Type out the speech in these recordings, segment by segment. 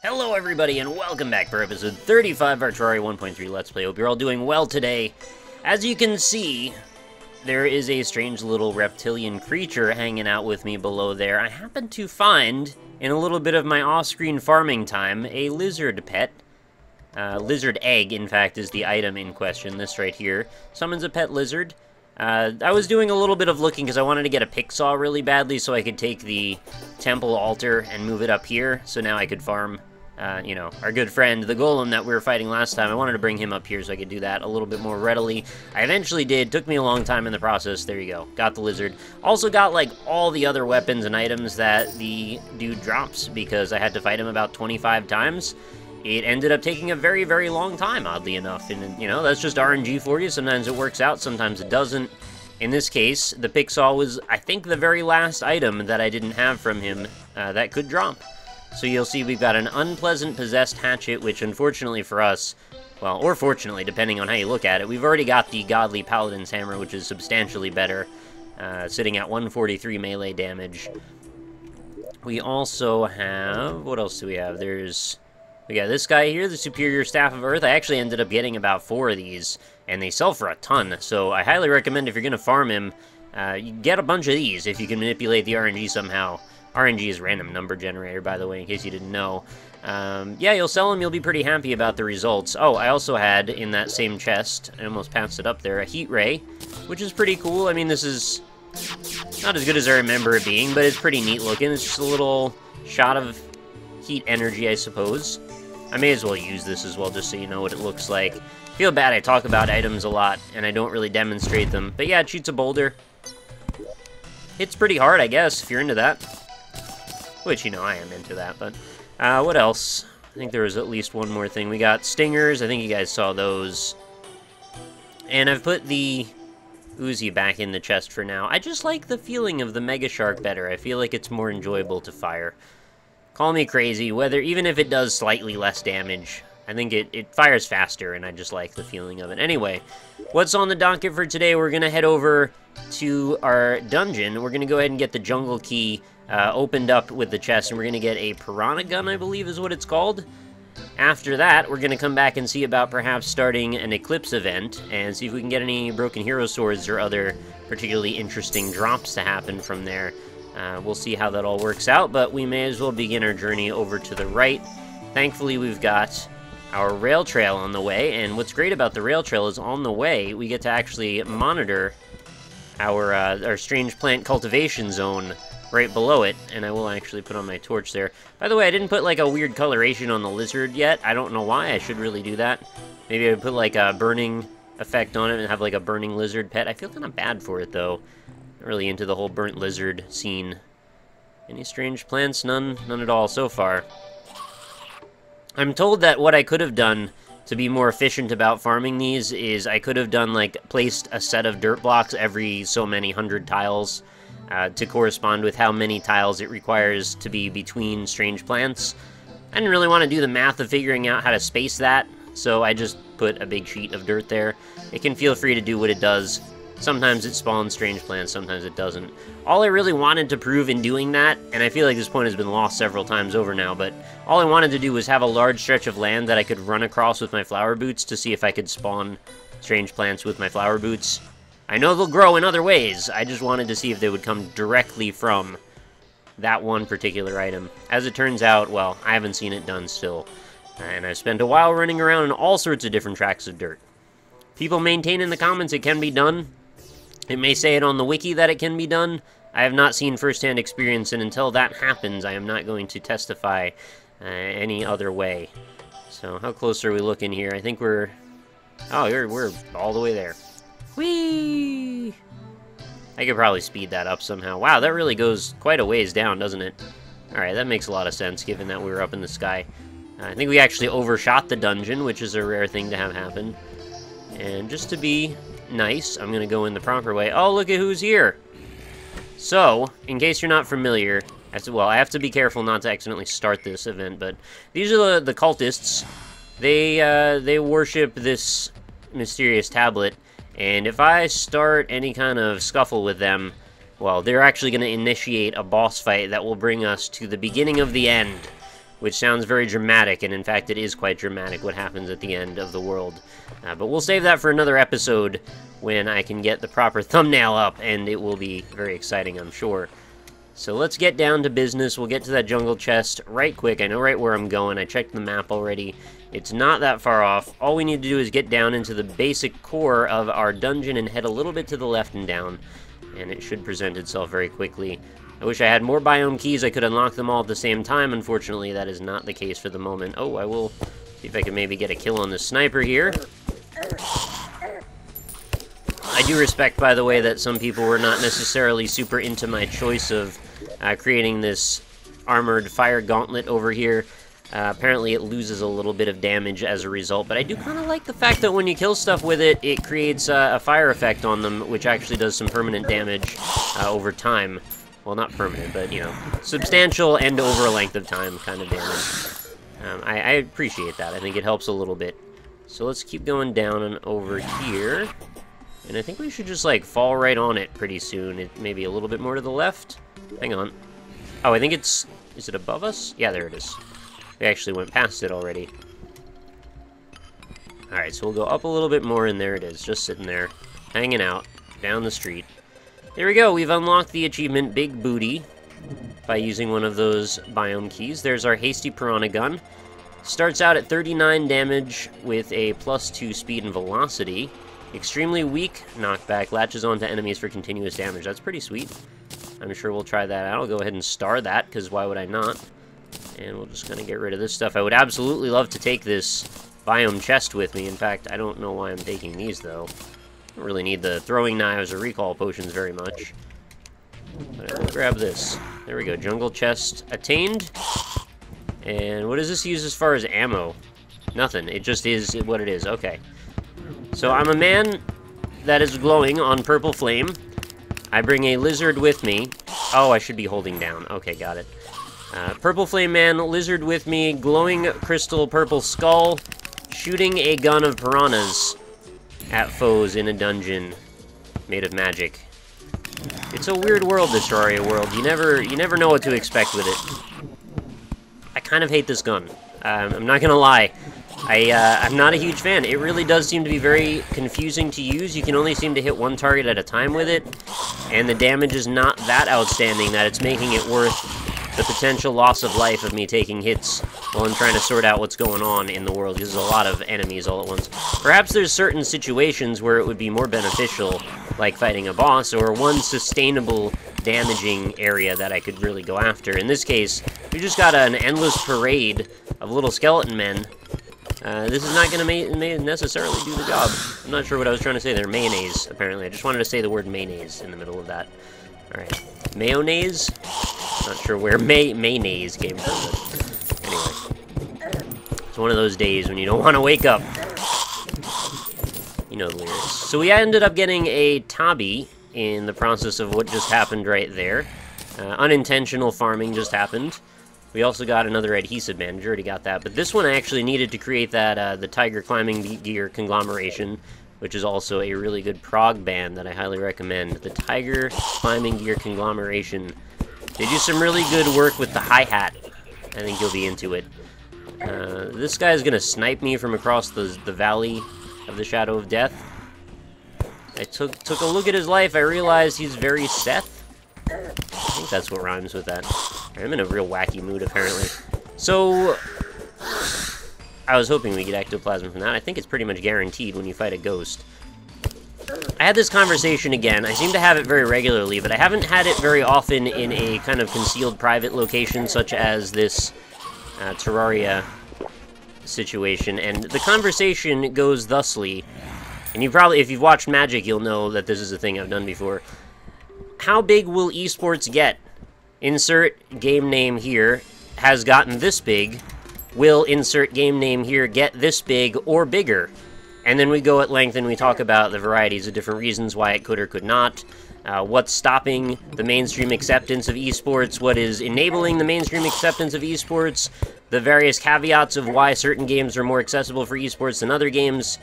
Hello everybody and welcome back for episode 35 of our Terraria 1.3 Let's Play. Hope you're all doing well today. As you can see, there is a strange little reptilian creature hanging out with me below there. I happened to find, in a little bit of my off-screen farming time, a lizard pet. Lizard egg, in fact, is the item in question. This right here summons a pet lizard. I was doing a little bit of looking because I wanted to get a pick saw really badly so I could take the temple altar and move it up here, so now I could farm, you know, our good friend, the golem that we were fighting last time. I wanted to bring him up here so I could do that a little bit more readily. I eventually did. Took me a long time in the process. There you go. Got the lizard. Also got, like, all the other weapons and items that the dude drops because I had to fight him about 25 times. It ended up taking a very, very long time, oddly enough. And, you know, that's just RNG for you. Sometimes it works out, sometimes it doesn't. In this case, the pick saw was, I think, the very last item that I didn't have from him that could drop. So you'll see we've got an unpleasant possessed hatchet, which unfortunately for us, well, or fortunately, depending on how you look at it, we've already got the godly paladin's hammer, which is substantially better, sitting at 143 melee damage. We also have, what else do we have? We got this guy here, the Superior Staff of Earth. I actually ended up getting about 4 of these, and they sell for a ton, so I highly recommend if you're going to farm him, you get a bunch of these if you can manipulate the RNG somehow. RNG is random number generator, by the way, in case you didn't know. Yeah, you'll sell them, you'll be pretty happy about the results. Oh, I also had, in that same chest, I almost passed it up there, a heat ray, which is pretty cool. I mean, this is not as good as I remember it being, but it's pretty neat looking. It's just a little shot of heat energy, I suppose. I may as well use this as well, just so you know what it looks like. I feel bad I talk about items a lot, and I don't really demonstrate them. But yeah, it shoots a boulder. Hits pretty hard, I guess, if you're into that. Which, you know, I am into that, but... what else? I think there was at least one more thing. We got stingers. I think you guys saw those. And I've put the Uzi back in the chest for now. I just like the feeling of the Mega Shark better. I feel like it's more enjoyable to fire. Call me crazy, even if it does slightly less damage, I think it fires faster, and I just like the feeling of it. Anyway, what's on the docket for today? We're going to head over to our dungeon. We're going to go ahead and get the jungle key opened up with the chest, and we're going to get a piranha gun, I believe is what it's called. After that, we're going to come back and see about perhaps starting an Eclipse event, and see if we can get any broken hero swords or other particularly interesting drops to happen from there. We'll see how that all works out, but we may as well begin our journey over to the right. Thankfully, we've got our rail trail on the way, and what's great about the rail trail is on the way, we get to actually monitor our strange plant cultivation zone right below it, and I will actually put on my torch there. By the way, I didn't put, like, a weird coloration on the lizard yet. I don't know why. I should really do that. Maybe I would put, like, a burning effect on it and have, like, a burning lizard pet. I feel kind of bad for it, though. Not really into the whole burnt lizard scene. Any strange plants? None at all so far. I'm told that what I could have done to be more efficient about farming these is I could have done, like, placed a set of dirt blocks every so many 100 tiles to correspond with how many tiles it requires to be between strange plants. I didn't really want to do the math of figuring out how to space that, so I just put a big sheet of dirt there. It can feel free to do what it does. Sometimes it spawns strange plants, sometimes it doesn't. All I really wanted to prove in doing that, and I feel like this point has been lost several times over now, but all I wanted to do was have a large stretch of land that I could run across with my flower boots to see if I could spawn strange plants with my flower boots. I know they'll grow in other ways, I just wanted to see if they would come directly from that one particular item. As it turns out, well, I haven't seen it done still, and I've spent a while running around in all sorts of different tracks of dirt. People maintain in the comments it can be done. It may say it on the wiki that it can be done. I have not seen first-hand experience, and until that happens, I am not going to testify any other way. So, how close are we looking here? I think we're... Oh, we're all the way there. Whee! I could probably speed that up somehow. Wow, that really goes quite a ways down, doesn't it? Alright, that makes a lot of sense, given that we were up in the sky. I think we actually overshot the dungeon, which is a rare thing to have happen. And just to be nice, I'm going to go in the proper way. Oh, look at who's here! So, in case you're not familiar, I have to be careful not to accidentally start this event, but these are the cultists. They worship this mysterious tablet, and if I start any kind of scuffle with them, well, they're actually going to initiate a boss fight that will bring us to the beginning of the end. which sounds very dramatic, and in fact it is quite dramatic what happens at the end of the world. But we'll save that for another episode when I can get the proper thumbnail up, and it will be very exciting, I'm sure. So let's get down to business. We'll get to that jungle chest right quick. I know right where I'm going. I checked the map already. It's not that far off. All we need to do is get down into the basic core of our dungeon and head a little bit to the left and down, and it should present itself very quickly. I wish I had more biome keys. I could unlock them all at the same time. Unfortunately, that is not the case for the moment. Oh, I will see if I can maybe get a kill on the sniper here. I do respect, by the way, that some people were not necessarily super into my choice of creating this armored fire gauntlet over here. Apparently it loses a little bit of damage as a result, but I do kind of like the fact that when you kill stuff with it, it creates a fire effect on them, which actually does some permanent damage over time. Well, not permanent, but, you know, substantial and over a length of time kind of damage. I appreciate that. I think it helps a little bit. So let's keep going down and over here. And I think we should just, like, fall right on it pretty soon. It maybe a little bit more to the left. Hang on. Oh, I think it's... Is it above us? Yeah, there it is. We actually went past it already. Alright, so we'll go up a little bit more, and there it is. Just sitting there. Hanging out. Down the street. There we go. We've unlocked the achievement Big Booty by using one of those biome keys. There's our Hasty Piranha Gun. Starts out at 39 damage with a +2 speed and velocity. Extremely weak knockback, latches onto enemies for continuous damage. That's pretty sweet. I'm sure we'll try that out. I'll go ahead and star that, because why would I not? And we'll just kind of get rid of this stuff. I would absolutely love to take this biome chest with me. In fact, I don't know why I'm taking these, though. I don't really need the throwing knives or recall potions very much. But I will grab this. There we go. Jungle chest attained. And what does this use as far as ammo? Nothing. It just is what it is. Okay. So I'm a man that is glowing on purple flame. I bring a lizard with me. Oh, I should be holding down. Okay, got it. Purple flame man, lizard with me, glowing crystal purple skull, shooting a gun of piranhas at foes in a dungeon made of magic. It's a weird world, this Terraria world. You never know what to expect with it. I kind of hate this gun. I'm not gonna lie. I'm not a huge fan. It really does seem to be very confusing to use. You can only seem to hit one target at a time with it, and the damage is not that outstanding that it's making it worth the potential loss of life of me taking hits while I'm trying to sort out what's going on in the world, because there's a lot of enemies all at once. Perhaps there's certain situations where it would be more beneficial, like fighting a boss, or one sustainable damaging area that I could really go after. In this case, we just got an endless parade of little skeleton men. This is not going to necessarily do the job. I'm not sure what I was trying to say there. Mayonnaise, apparently. I just wanted to say the word mayonnaise in the middle of that. Alright. Mayonnaise? Not sure where mayonnaise came from, but anyway. It's one of those days when you don't want to wake up. You know the lyrics. So we ended up getting a tabby in the process of what just happened right there. Unintentional farming just happened. We also got another adhesive bandage, already got that, but this one I actually needed to create that, the Tiger Climbing Gear Conglomeration, which is also a really good prog band that I highly recommend. The Tiger Climbing Gear Conglomeration. They do some really good work with the hi-hat. I think you'll be into it. This guy's gonna snipe me from across the valley of the Shadow of Death. I took a look at his life, I realized he's very Seth. I think that's what rhymes with that. I'm in a real wacky mood, apparently. So, I was hoping we get ectoplasm from that. I think it's pretty much guaranteed when you fight a ghost. I had this conversation again. I seem to have it very regularly, but I haven't had it very often in a kind of concealed private location, such as this Terraria situation. And the conversation goes thusly, and you probably, if you've watched Magic, you'll know that this is a thing I've done before. How big will esports get? Insert game name here has gotten this big. Will insert game name here get this big or bigger? And then we go at length and we talk about the varieties of different reasons why it could or could not. What's stopping the mainstream acceptance of esports? What is enabling the mainstream acceptance of esports? The various caveats of why certain games are more accessible for esports than other games.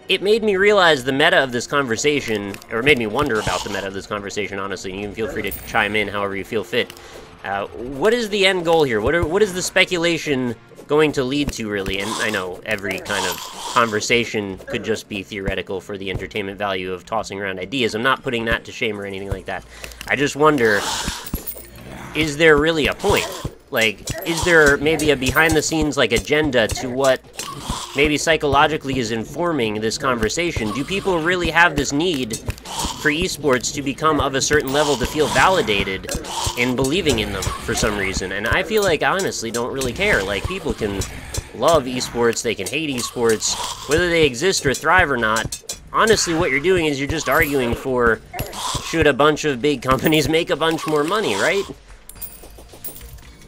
It made me realize the meta of this conversation, or made me wonder about the meta of this conversation, honestly, and you can feel free to chime in however you feel fit. What is the end goal here? What is the speculation going to lead to, really? And I know every kind of conversation could just be theoretical for the entertainment value of tossing around ideas. I'm not putting that to shame or anything like that. I just wonder, is there really a point? Like, is there maybe a behind-the-scenes, like, agenda to what maybe psychologically is informing this conversation? Do people really have this need for esports to become of a certain level to feel validated in believing in them for some reason? And I feel like I honestly don't really care. Like, people can love esports, they can hate esports, whether they exist or thrive or not. Honestly, what you're doing is you're just arguing for, should a bunch of big companies make a bunch more money, right?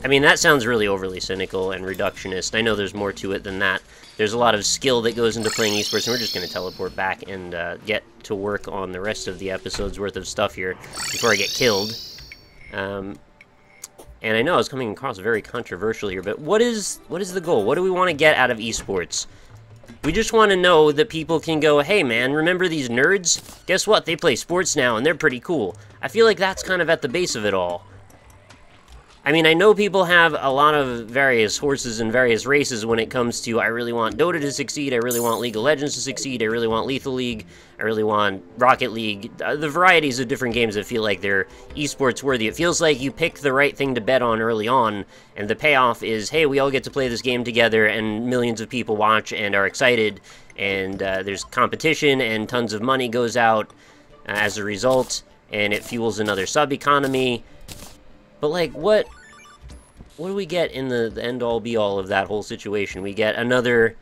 I mean, that sounds really overly cynical and reductionist. I know there's more to it than that. There's a lot of skill that goes into playing esports, and we're just going to teleport back and get to work on the rest of the episode's worth of stuff here before I get killed. And I know I was coming across very controversial here, but what is the goal? What do we want to get out of esports? We just want to know that people can go, hey man, remember these nerds? Guess what? They play sports now, and they're pretty cool. I feel like that's kind of at the base of it all. I mean, I know people have a lot of various horses and various races when it comes to, I really want Dota to succeed, I really want League of Legends to succeed, I really want Lethal League, I really want Rocket League, the varieties of different games that feel like they're esports worthy. It feels like you pick the right thing to bet on early on, and the payoff is, hey, we all get to play this game together, and millions of people watch and are excited, and there's competition, and tons of money goes out as a result, and it fuels another sub-economy. But, like, what do we get in the end-all, be-all of that whole situation? We get another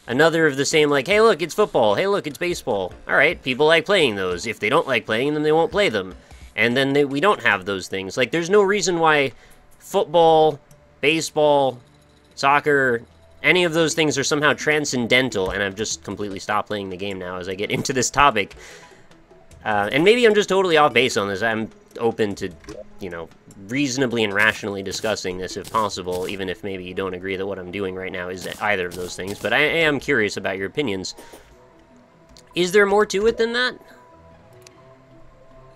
of the same, like, hey, look, it's football. Hey, look, it's baseball. All right, people like playing those. If they don't like playing them, they won't play them. And then we don't have those things. Like, there's no reason why football, baseball, soccer, any of those things are somehow transcendental. And I've just completely stopped playing the game now as I get into this topic. And maybe I'm just totally off base on this. I'm open to, you know, reasonably and rationally discussing this if possible, even if maybe you don't agree that what I'm doing right now is either of those things. But I am curious about your opinions. Is there more to it than that?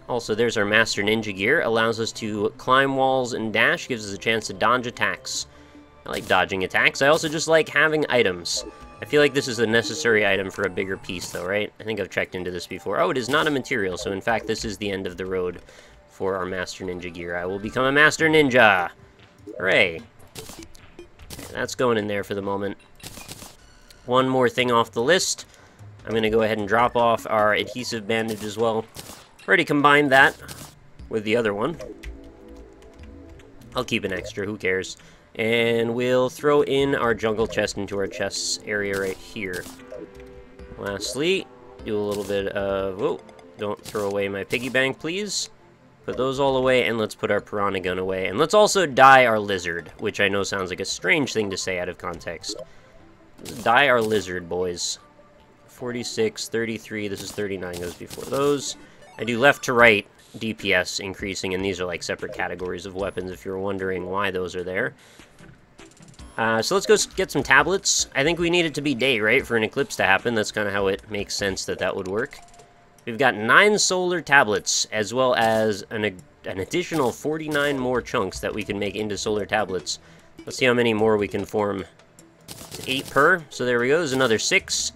Also, there's our Master Ninja gear. Allows us to climb walls and dash. Gives us a chance to dodge attacks. I like dodging attacks. I also just like having items. I feel like this is a necessary item for a bigger piece, though, right? I think I've checked into this before. Oh, it is not a material, so in fact, this is the end of the road for our Master Ninja gear. I will become a Master Ninja! Hooray! Okay, that's going in there for the moment. One more thing off the list. I'm going to go ahead and drop off our adhesive bandage as well. Already combined that with the other one. I'll keep an extra, who cares? And we'll throw in our jungle chest into our chests area right here. Lastly, do a little bit of... Whoa, don't throw away my piggy bank, please. Put those all away, and let's put our piranha gun away. And let's also dye our lizard, which I know sounds like a strange thing to say out of context. Let's dye our lizard, boys. 46, 33, this is 39, goes before those. I do left to right DPS increasing, and these are like separate categories of weapons if you're wondering why those are there. So let's go get some tablets. I think we need it to be day, right, for an eclipse to happen. That's kind of how it makes sense that that would work. We've got 9 solar tablets, as well as an additional 49 more chunks that we can make into solar tablets. Let's see how many more we can form. It's 8 per, so there we go. There's another 6,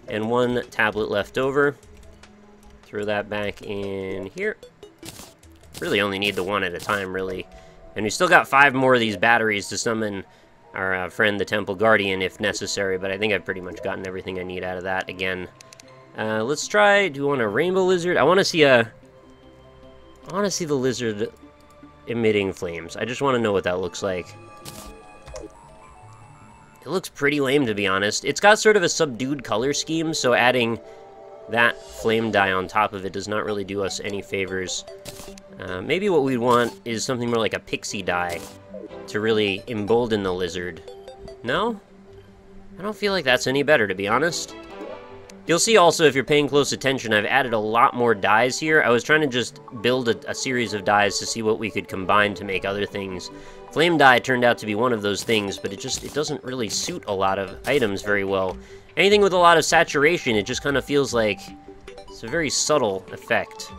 and 1 tablet left over. Throw that back in here. Really only need the 1 at a time, really. And we still got 5 more of these batteries to summon our friend the Temple Guardian if necessary, but I think I've pretty much gotten everything I need out of that again. Let's try, do we want a rainbow lizard? I want to see the lizard emitting flames. I just want to know what that looks like. It looks pretty lame, to be honest. It's got sort of a subdued color scheme, so adding that flame dye on top of it does not really do us any favors. Maybe what we'd want is something more like a pixie dye to really embolden the lizard. No? I don't feel like that's any better, to be honest. You'll see also, if you're paying close attention, I've added a lot more dyes here. I was trying to just build a series of dyes to see what we could combine to make other things. Flame dye turned out to be one of those things, but it doesn't really suit a lot of items very well. Anything with a lot of saturation, it just kind of feels like it's a very subtle effect.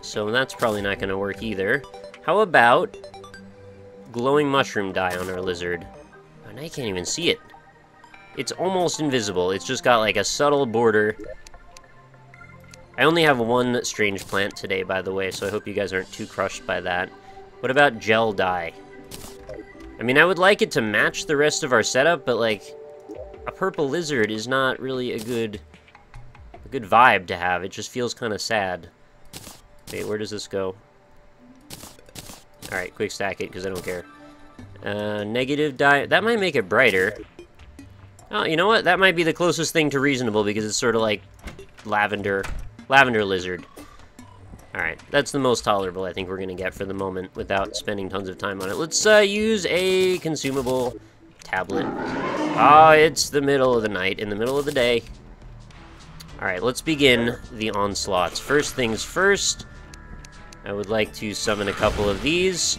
so that's probably not going to work either. How about glowing mushroom dye on our lizard? Oh, now you can't even see it. It's almost invisible. It's just got like a subtle border. I only have one strange plant today, by the way, so I hope you guys aren't too crushed by that. What about gel dye? I mean, I would like it to match the rest of our setup, but like, a purple lizard is not really a good vibe to have. It just feels kind of sad. Wait, where does this go? Alright, quick stack it, because I don't care. Negative dye. That might make it brighter. Oh, you know what? That might be the closest thing to reasonable, because it's sort of like lavender lizard. Alright, that's the most tolerable I think we're going to get for the moment, without spending tons of time on it. Let's use a consumable tablet. Oh, it's the middle of the night, in the middle of the day. Alright, let's begin the onslaughts. First things first, I would like to summon a couple of these.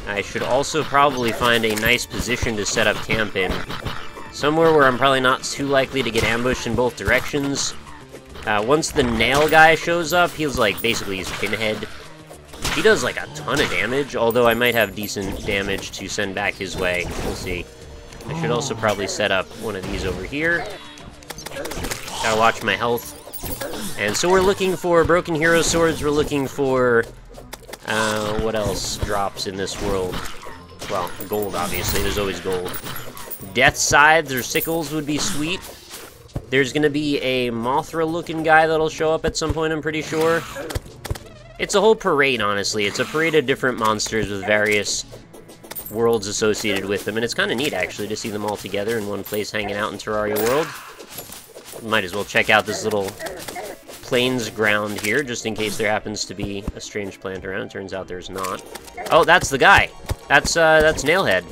I should also probably find a nice position to set up camp in. Somewhere where I'm probably not too likely to get ambushed in both directions. Once the nail guy shows up, he's like, basically he's Pinhead. He does like a ton of damage, although I might have decent damage to send back his way. We'll see. I should also probably set up one of these over here. Gotta watch my health. And so we're looking for broken hero swords, we're looking for, what else drops in this world? Well, gold, obviously, there's always gold. Death scythes or sickles would be sweet. There's gonna be a Mothra-looking guy that'll show up at some point, I'm pretty sure. It's a whole parade, honestly. It's a parade of different monsters with various worlds associated with them, and it's kind of neat, actually, to see them all together in one place hanging out in Terraria World. Might as well check out this little plains ground here, just in case there happens to be a strange plant around. It turns out there's not. Oh, that's the guy! That's Nailhead.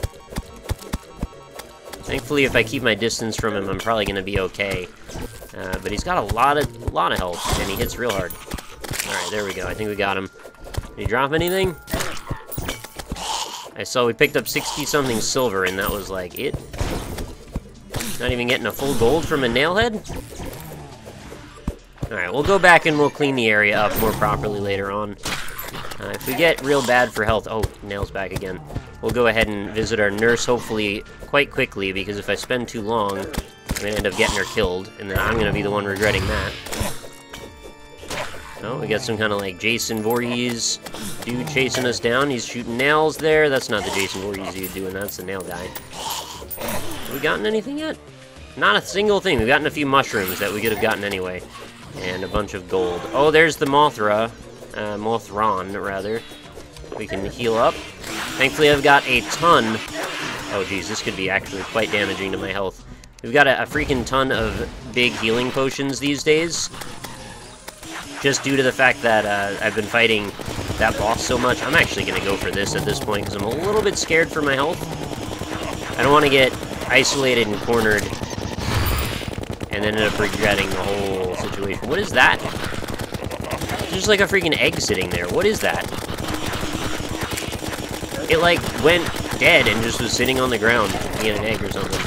Thankfully, if I keep my distance from him, I'm probably gonna be okay. But he's got a lot of health, and he hits real hard. Alright, there we go. I think we got him. Did he drop anything? I saw we picked up 60-something silver, and that was like it. Not even getting a full gold from a nailhead? Alright, we'll go back and we'll clean the area up more properly later on. If we get real bad for health... Oh, Nail's back again. We'll go ahead and visit our nurse, hopefully, quite quickly, because if I spend too long, I'm going to end up getting her killed, and then I'm going to be the one regretting that. Oh, we got some kind of, like, Jason Voorhees dude chasing us down. He's shooting nails there. That's not the Jason Voorhees dude doing that. That's the nail guy. Have we gotten anything yet? Not a single thing. We've gotten a few mushrooms that we could have gotten anyway. And a bunch of gold. Oh, there's the Mothra. Mothron, rather. We can heal up. Thankfully, I've got a ton... Oh, geez, this could be actually quite damaging to my health. We've got a freaking ton of big healing potions these days. Just due to the fact that I've been fighting that boss so much. I'm actually going to go for this at this point, because I'm a little bit scared for my health. I don't want to get isolated and cornered, and then end up regretting the whole situation. What is that? There's just like a freaking egg sitting there. What is that? It like went dead and just was sitting on the ground being an egg or something.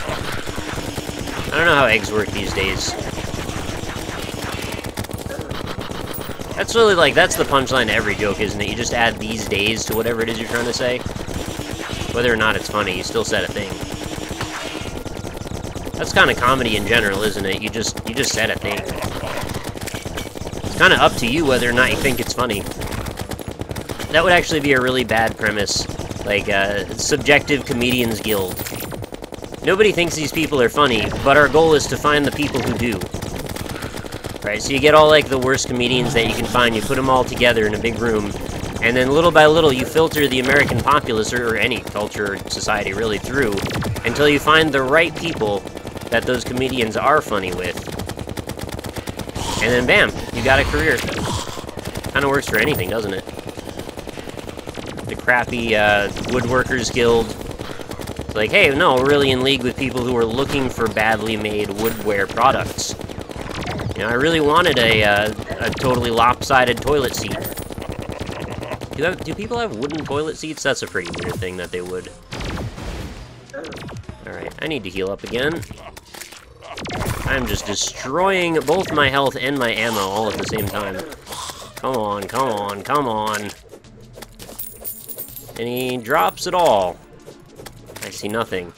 I don't know how eggs work these days. That's really like, that's the punchline to every joke, isn't it? You just add these days to whatever it is you're trying to say. Whether or not it's funny, you still said a thing. That's kind of comedy in general, isn't it? You just said a thing. It's kind of up to you whether or not you think it's funny. That would actually be a really bad premise. Like, subjective comedians guild. Nobody thinks these people are funny, but our goal is to find the people who do. Right, so you get all, like, the worst comedians that you can find, you put them all together in a big room, and then little by little you filter the American populace, or any culture or society really, through, until you find the right people that those comedians are funny with. And then bam, you got a career. Kinda works for anything, doesn't it? The crappy, woodworkers guild. It's like, hey, no, we're really in league with people who are looking for badly made woodware products. You know, I really wanted a totally lopsided toilet seat. Do people have wooden toilet seats? That's a pretty weird thing that they would. Alright, I need to heal up again. I'm just destroying both my health and my ammo all at the same time. Come on, come on, come on. Any drops at all? I see nothing.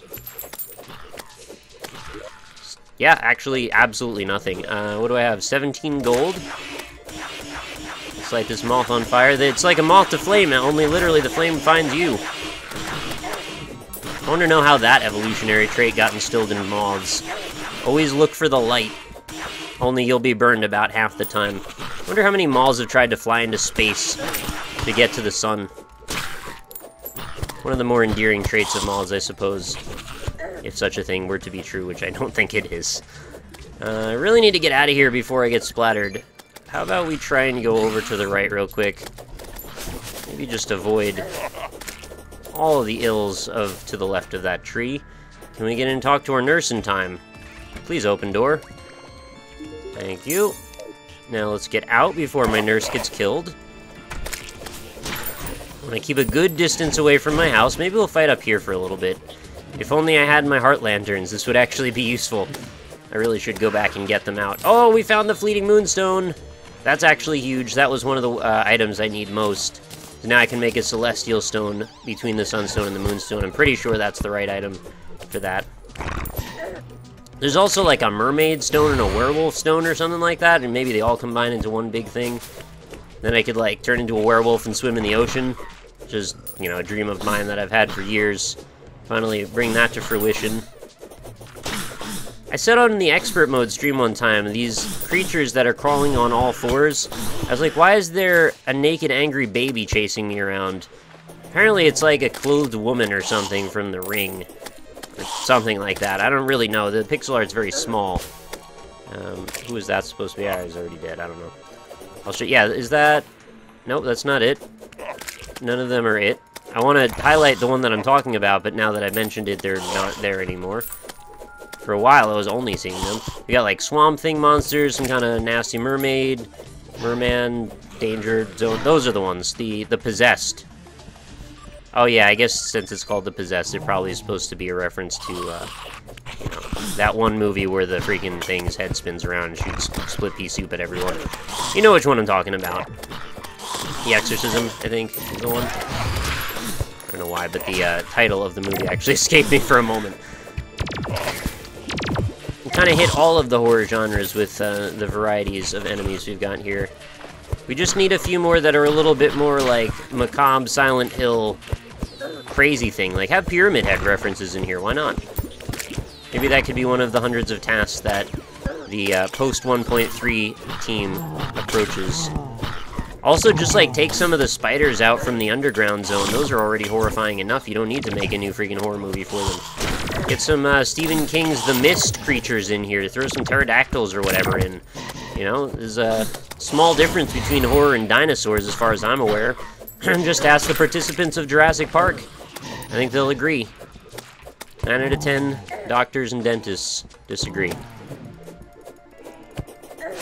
Yeah, actually, absolutely nothing. What do I have? 17 gold? Let's light this moth on fire. It's like a moth to flame, only literally the flame finds you. I want to know how that evolutionary trait got instilled in moths. Always look for the light. Only you'll be burned about half the time. I wonder how many moths have tried to fly into space to get to the sun. One of the more endearing traits of moths, I suppose. If such a thing were to be true, which I don't think it is. I really need to get out of here before I get splattered. How about we try and go over to the right real quick? Maybe just avoid all of the ills of to the left of that tree. Can we get in and talk to our nurse in time? Please open door. Thank you. Now let's get out before my nurse gets killed. I want to keep a good distance away from my house. Maybe we'll fight up here for a little bit. If only I had my heart lanterns, this would actually be useful. I really should go back and get them out. Oh, we found the fleeting moonstone! That's actually huge. That was one of the items I need most. So now I can make a celestial stone between the sunstone and the moonstone. I'm pretty sure that's the right item for that. There's also like a mermaid stone and a werewolf stone or something like that, and maybe they all combine into one big thing. Then I could like turn into a werewolf and swim in the ocean, which is, you know, a dream of mine that I've had for years. Finally bring that to fruition. I said on the expert mode stream one time, these creatures that are crawling on all fours, I was like, why is there a naked angry baby chasing me around? Apparently it's like a clothed woman or something from The Ring. Or something like that. I don't really know. The pixel art's very small. Who is that supposed to be? I was already dead. I don't know. I'll show. Yeah, is that... Nope, that's not it. None of them are it. I want to highlight the one that I'm talking about, but now that I mentioned it, they're not there anymore. For a while, I was only seeing them. We got, like, Swamp Thing monsters, some kind of nasty mermaid, merman, danger zone. Those are the ones. The possessed. Oh, yeah, I guess since it's called The Possessed, it probably is supposed to be a reference to, you know, that one movie where the freaking thing's head spins around and shoots split pea soup at everyone. You know which one I'm talking about. The Exorcism, I think, is the one. I don't know why, but the title of the movie actually escaped me for a moment. We kind of hit all of the horror genres with the varieties of enemies we've got here. We just need a few more that are a little bit more like macabre, Silent Hill, crazy thing. Like, have Pyramid Head references in here, why not? Maybe that could be one of the hundreds of tasks that the post 1.3 team approaches. Also, just like take some of the spiders out from the underground zone. Those are already horrifying enough. You don't need to make a new freaking horror movie for them. Get some Stephen King's The Mist creatures in here. Throw some pterodactyls or whatever in. You know, there's a small difference between horror and dinosaurs as far as I'm aware. Just ask the participants of Jurassic Park. I think they'll agree. 9 out of 10 doctors and dentists disagree.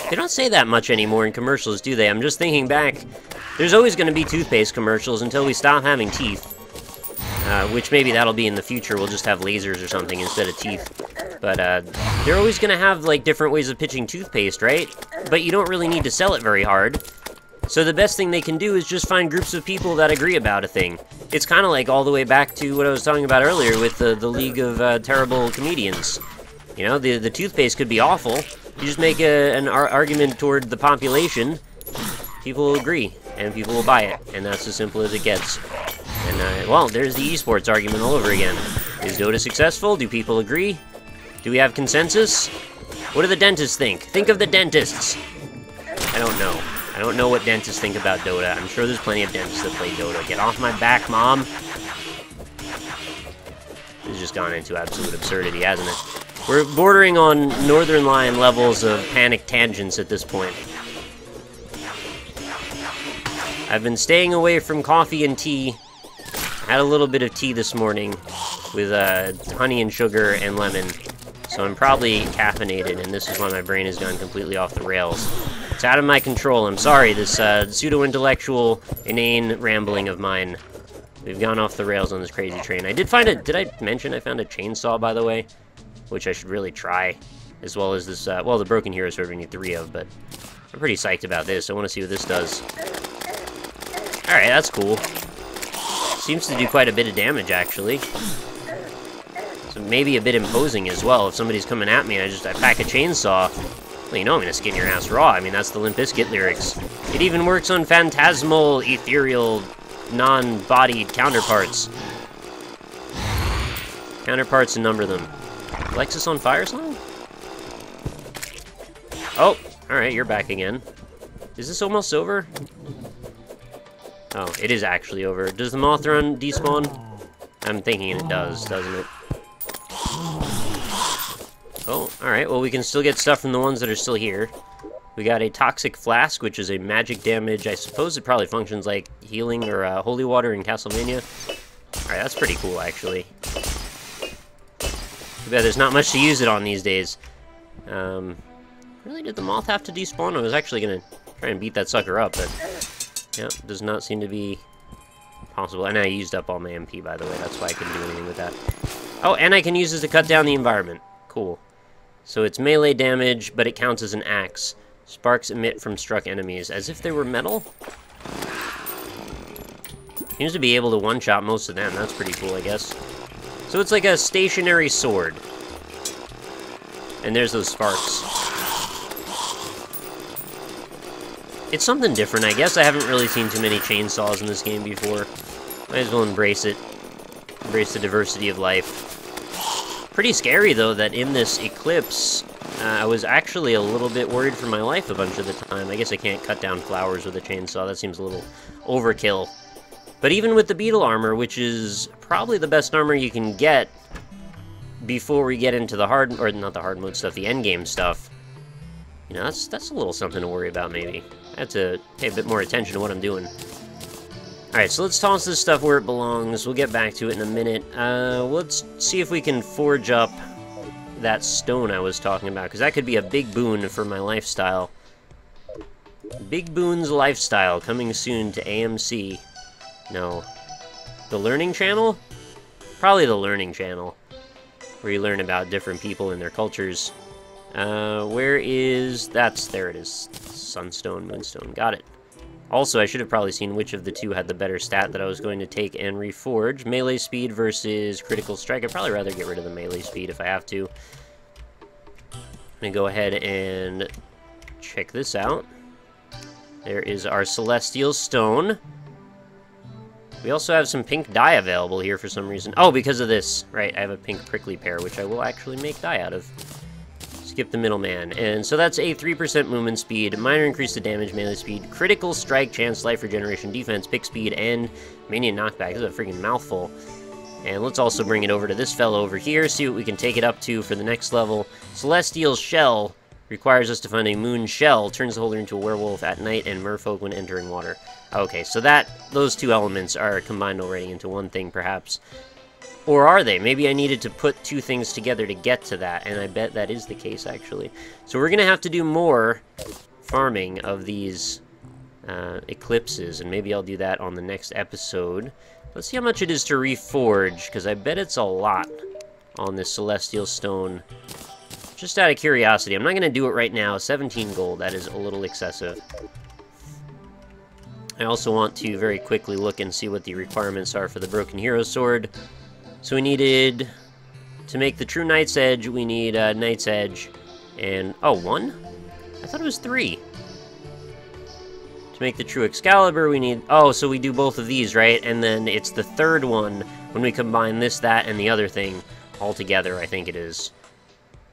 They don't say that much anymore in commercials, do they? I'm just thinking back. There's always going to be toothpaste commercials until we stop having teeth. Which maybe that'll be in the future. We'll just have lasers or something instead of teeth. But they're always going to have like different ways of pitching toothpaste, right? But you don't really need to sell it very hard. So the best thing they can do is just find groups of people that agree about a thing. It's kind of like all the way back to what I was talking about earlier with the League of Terrible Comedians. You know, the toothpaste could be awful. You just make an argument toward the population, people will agree, and people will buy it, and that's as simple as it gets. And, well, there's the esports argument all over again. Is Dota successful? Do people agree? Do we have consensus? What do the dentists think? Think of the dentists! I don't know. I don't know what dentists think about Dota. I'm sure there's plenty of dentists that play Dota. Get off my back, Mom! This has just gone into absolute absurdity, hasn't it? We're bordering on Northern Lion levels of panic tangents at this point. I've been staying away from coffee and tea. I had a little bit of tea this morning with honey and sugar and lemon. So I'm probably caffeinated, and this is why my brain has gone completely off the rails. It's out of my control. I'm sorry, this pseudo-intellectual, inane rambling of mine. We've gone off the rails on this crazy train. I did find a... Did I mention I found a chainsaw, by the way? Which I should really try. As well as this... well, the Broken Hero Sword we need 3 of, but... I'm pretty psyched about this. I want to see what this does. Alright, that's cool. Seems to do quite a bit of damage, actually. So maybe a bit imposing as well. If somebody's coming at me and I pack a chainsaw, well, you know I'm gonna skin your ass raw. I mean, that's the Limp Bizkit lyrics. It even works on phantasmal, ethereal, non-bodied counterparts. Counterparts and number them. Lexus on fire song? Oh, alright, you're back again. Is this almost over? Oh, it is actually over. Does the Mothron despawn? I'm thinking it does, doesn't it? Oh, alright, well we can still get stuff from the ones that are still here. We got a Toxic Flask, which is a magic damage. I suppose it probably functions like healing or holy water in Castlevania. Alright, that's pretty cool, actually. Too bad there's not much to use it on these days. Really, did the moth have to despawn? I was actually gonna try and beat that sucker up, but... Yep, does not seem to be possible. And I used up all my MP, by the way. That's why I couldn't do anything with that. Oh, and I can use this to cut down the environment. Cool. So it's melee damage, but it counts as an axe. Sparks emit from struck enemies, as if they were metal. Seems to be able to one-shot most of them. That's pretty cool, I guess. So it's like a stationary sword. And there's those sparks. It's something different, I guess. I haven't really seen too many chainsaws in this game before. Might as well embrace it. Embrace the diversity of life. Pretty scary, though, that in this Eclipse, I was actually a little bit worried for my life a bunch of the time. I guess I can't cut down flowers with a chainsaw. That seems a little overkill. But even with the beetle armor, which is probably the best armor you can get before we get into the hard, or not the hard mode stuff, the endgame stuff, you know, that's a little something to worry about, maybe. I have to pay a bit more attention to what I'm doing. Alright, so let's toss this stuff where it belongs. We'll get back to it in a minute. Let's see if we can forge up that stone I was talking about, because that could be a big boon for my lifestyle. Big Boon's Lifestyle, coming soon to AMC. No. The Learning Channel? Probably the Learning Channel, where you learn about different people and their cultures. Where is... there it is. Sunstone, Moonstone, got it. Also, I should have probably seen which of the two had the better stat that I was going to take and reforge. Melee speed versus critical strike. I'd probably rather get rid of the melee speed if I have to. I'm going to go ahead and check this out. There is our Celestial Stone. We also have some pink dye available here for some reason. Oh, because of this. Right, I have a pink prickly pear, which I will actually make dye out of. Skip the middleman. And so that's a 3% movement speed, minor increase to damage, melee speed, critical strike, chance, life regeneration, defense, pick speed, and minion knockback. This is a freaking mouthful. And let's also bring it over to this fellow over here, see what we can take it up to for the next level. Celestial Shell requires us to find a moon shell, turns the holder into a werewolf at night, and merfolk when entering water. Okay, so those two elements are combined already into one thing, perhaps. Or are they? Maybe I needed to put two things together to get to that, and I bet that is the case, actually. So we're going to have to do more farming of these eclipses, and maybe I'll do that on the next episode. Let's see how much it is to reforge, because I bet it's a lot on this Celestial Stone. Just out of curiosity, I'm not going to do it right now. 17 gold, that is a little excessive. I also want to very quickly look and see what the requirements are for the Broken Hero Sword. So we needed, to make the true Knight's Edge, we need Knight's Edge, and, oh, 1? I thought it was 3. To make the true Excalibur, we need, oh, so we do both of these, right? And then it's the third one when we combine this, that, and the other thing all together, I think it is.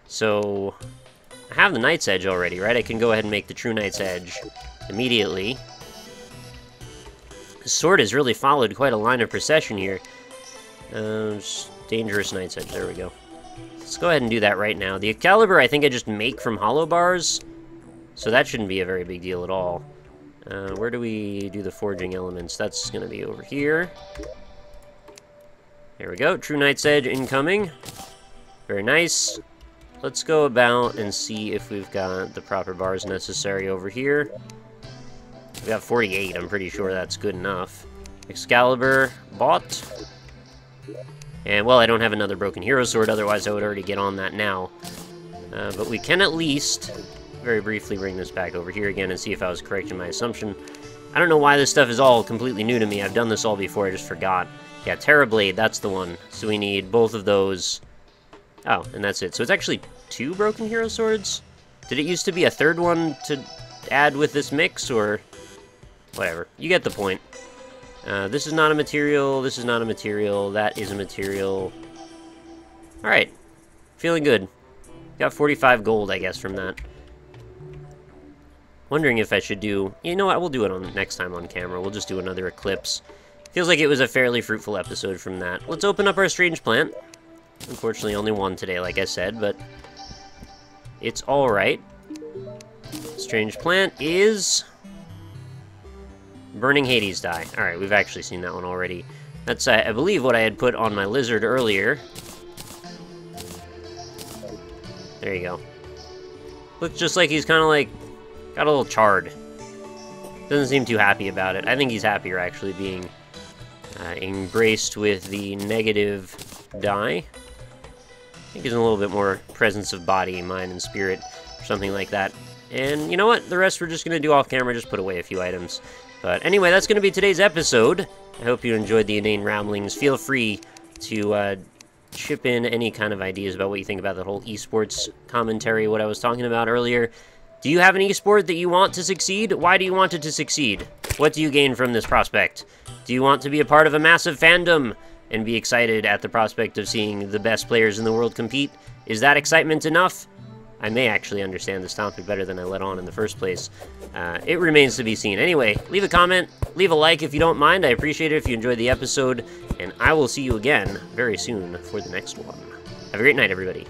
So, I have the Knight's Edge already, right? I can go ahead and make the true Knight's Edge immediately. The sword has really followed quite a line of procession here. Dangerous Knight's Edge, there we go. Let's go ahead and do that right now. The Excalibur I think I just make from hollow bars, so that shouldn't be a very big deal at all. Where do we do the forging elements? That's going to be over here. There we go, True Knight's Edge incoming. Very nice. Let's go about and see if we've got the proper bars necessary over here. We got 48, I'm pretty sure that's good enough. Excalibur, bought. And, well, I don't have another Broken Hero Sword, otherwise I would already get on that now. But we can at least very briefly bring this back over here again and see if I was correct in my assumption. I don't know why this stuff is all completely new to me. I've done this all before, I just forgot. Yeah, Terrablade, that's the one. So we need both of those. Oh, and that's it. So it's actually 2 Broken Hero Swords? Did it used to be a 3rd one to add with this mix, or... whatever. You get the point. This is not a material, this is not a material, that is a material. Alright. Feeling good. Got 45 gold, I guess, from that. Wondering if I should do... You know what, we'll do it on next time on camera. We'll just do another Eclipse. Feels like it was a fairly fruitful episode from that. Let's open up our strange plant. Unfortunately, only one today, like I said, but... it's alright. Strange plant is... Burning Hades die. Alright, we've actually seen that one already. That's, I believe, what I had put on my lizard earlier. There you go. Looks just like he's kind of like... got a little charred. Doesn't seem too happy about it. I think he's happier, actually, being embraced with the negative die. I think he's in a little bit more presence of body, mind, and spirit, or something like that. And you know what? The rest we're just going to do off camera, just put away a few items. But anyway, that's going to be today's episode. I hope you enjoyed the inane ramblings. Feel free to chip in any kind of ideas about what you think about the whole esports commentary, what I was talking about earlier. Do you have an esport that you want to succeed? Why do you want it to succeed? What do you gain from this prospect? Do you want to be a part of a massive fandom and be excited at the prospect of seeing the best players in the world compete? Is that excitement enough? I may actually understand this topic better than I let on in the first place. It remains to be seen. Anyway, leave a comment, leave a like if you don't mind. I appreciate it if you enjoyed the episode, and I will see you again very soon for the next one. Have a great night, everybody.